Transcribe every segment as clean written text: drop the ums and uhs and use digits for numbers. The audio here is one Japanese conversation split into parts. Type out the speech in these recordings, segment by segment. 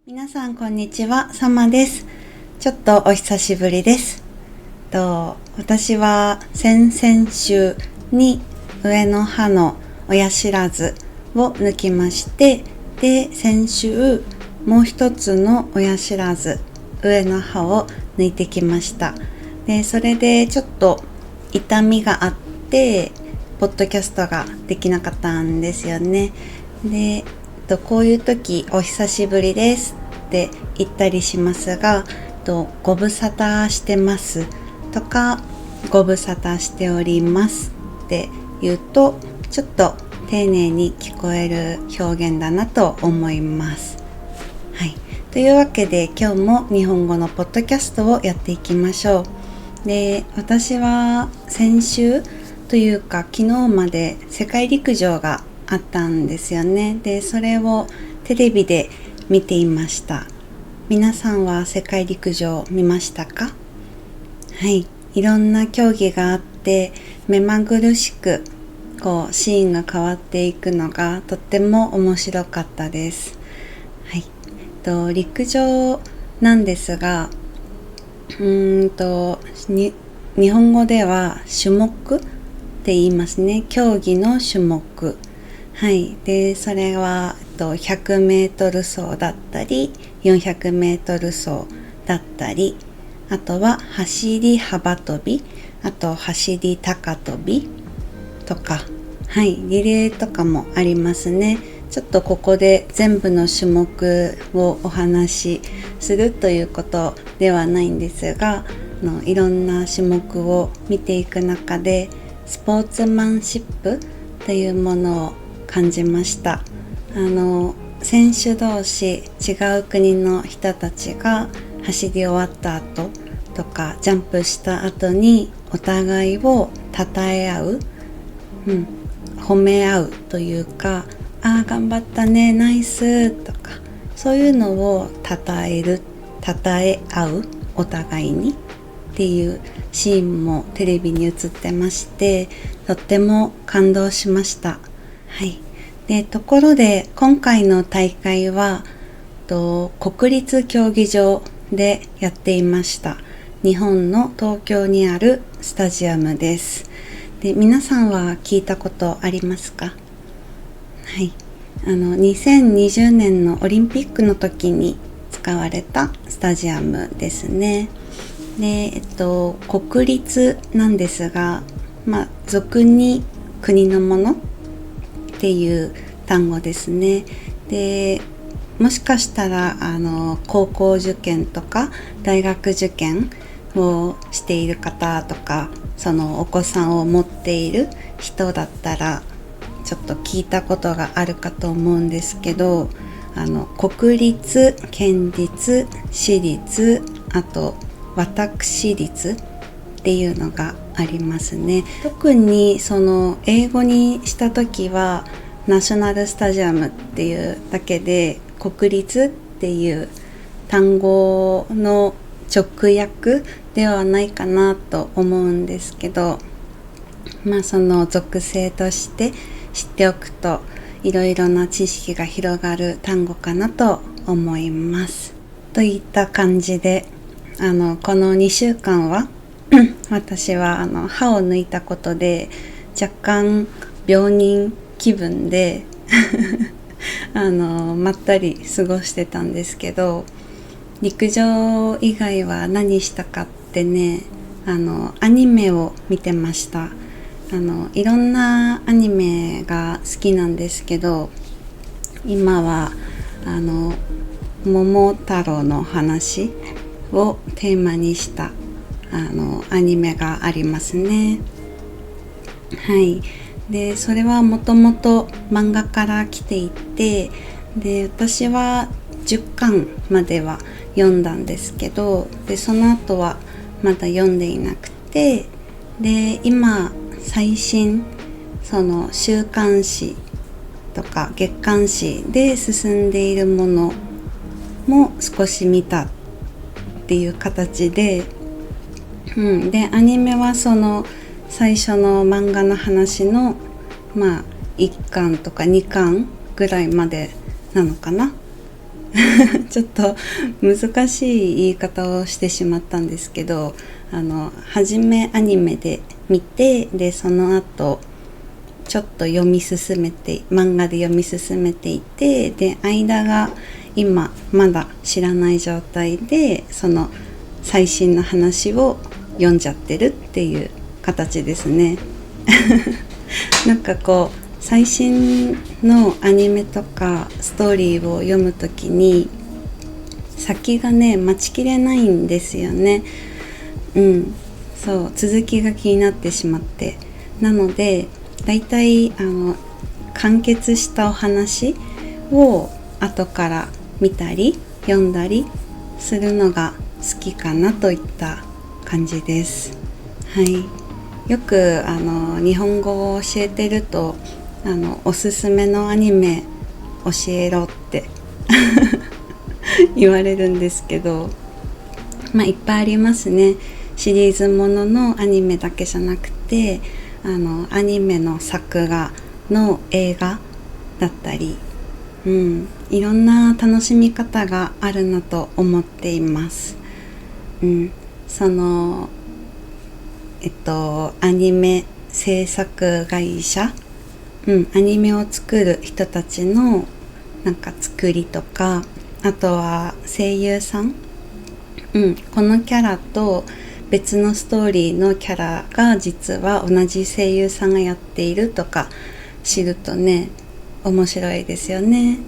皆さんこんにちは、サマです。ちょっとお久しぶりです。私は先々週に上の歯の親知らずを抜きまして、で先週もう一つの親知らず、上の歯を抜いてきました。でそれでちょっと痛みがあってポッドキャストができなかったんですよね。でこういう時お久しぶりですって言ったりしますが、ご無沙汰してますとかご無沙汰しておりますって言うとちょっと丁寧に聞こえる表現だなと思います。はい、というわけで今日も日本語のポッドキャストをやっていきましょう。で、私は先週というか昨日まで世界陸上があったんですよね。で、それをテレビで見ていました。皆さんは世界陸上見ましたか？はい、いろんな競技があって目まぐるしくシーンが変わっていくのがとっても面白かったです。はい、陸上なんですが、日本語では種目って言いますね。競技の種目。はい。で、それは100メートル走だったり、400メートル走だったり、あとは走り幅跳び、あと走り高跳びとか、はい、リレーとかもありますね。ちょっとここで全部の種目をお話しするということではないんですが、いろんな種目を見ていく中でスポーツマンシップというものを感じました。選手同士違う国の人たちが走り終わった後とかジャンプした後にお互いを称え合う、褒め合うというか、頑張ったね、ナイスとか、そういうのを称え合う、お互いにっていうシーンもテレビに映ってまして、とっても感動しました。はい。で、ところで今回の大会は国立競技場でやっていました。日本の東京にあるスタジアムです。で、皆さんは聞いたことありますか？はい。2020年のオリンピックの時に使われたスタジアムですね。で、国立なんですが、俗に国のものっていう単語ですね。で、もしかしたら高校受験とか大学受験をしている方とか、そのお子さんを持っている人だったらちょっと聞いたことがあるかと思うんですけど、国立、県立、私立、あと私立っていうのがありますね。特にその英語にした時はナショナルスタジアムっていうだけで国立っていう単語の直訳ではないかなと思うんですけど、その属性として知っておくといろいろな知識が広がる単語かなと思います。といった感じでこの2週間は私は歯を抜いたことで若干病人気分でまったり過ごしてたんですけど、陸上以外は何したかってね、アニメを見てました。いろんなアニメが好きなんですけど、今は桃太郎の話をテーマにしたアニメがありますね。はい。で、それはもともと漫画から来ていて、で、私は10巻までは読んだんですけど、で、その後はまだ読んでいなくて、で、今最新その週刊誌とか月刊誌で進んでいるものも少し見たっていう形で、でアニメはその最初の漫画の話の1巻とか2巻ぐらいまでなのかな、ちょっと難しい言い方をしてしまったんですけど、初めアニメで見て、でその後ちょっと漫画で読み進めていて、で間が今まだ知らない状態でその最新の話を読んじゃってるっていう形ですね。なんかこう最新のアニメとかストーリーを読むときに先がね待ちきれないんですよね。そう続きが気になってしまって、なのでだいたい完結したお話を後から見たり読んだりするのが好きかなといった感じです。はい。よく日本語を教えてるとおすすめのアニメ教えろって言われるんですけど、いっぱいありますね。シリーズもののアニメだけじゃなくてアニメの作画の映画だったり、いろんな楽しみ方があるなと思っています。そのアニメ制作会社、アニメを作る人たちのなんか作りとか、あとは声優さん、このキャラと別のストーリーのキャラが実は同じ声優さんがやっているとか知るとね面白いですよね。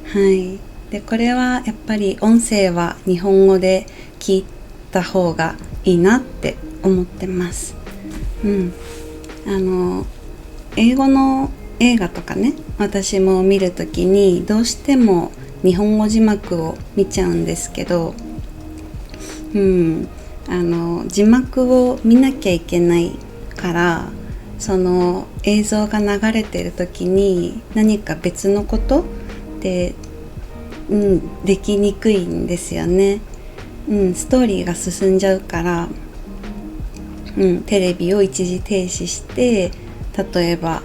はい。でこれはやっぱり音声は日本語で聞いた方がいいなって思ってます。英語の映画とかね、私も見るときにどうしても日本語字幕を見ちゃうんですけど、字幕を見なきゃいけないから、その映像が流れてるときに何か別のことで、できにくいんですよね。ストーリーが進んじゃうから、テレビを一時停止して、例えば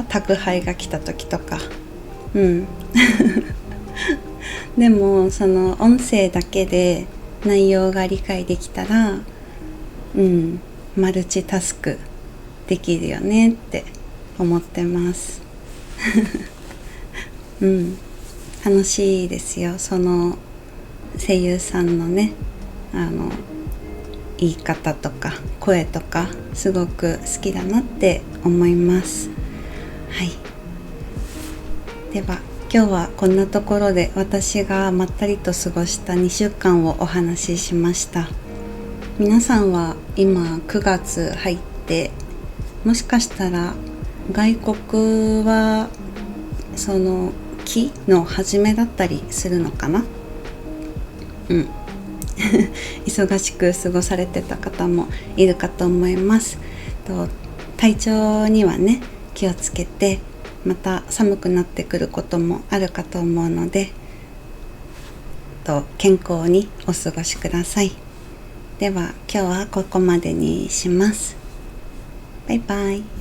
宅配が来た時とか、でもその音声だけで内容が理解できたら、マルチタスクできるよねって思ってます。楽しいですよ。その声優さんのね言い方とか声とかすごく好きだなって思います。はい。では今日はこんなところで私がまったりと過ごした2週間をお話ししました。皆さんは今9月入って、もしかしたら外国はその期の始めだったりするのかな。忙しく過ごされてた方もいるかと思います。体調にはね気をつけて、また寒くなってくることもあるかと思うので、健康にお過ごしください。では今日はここまでにします。バイバイ。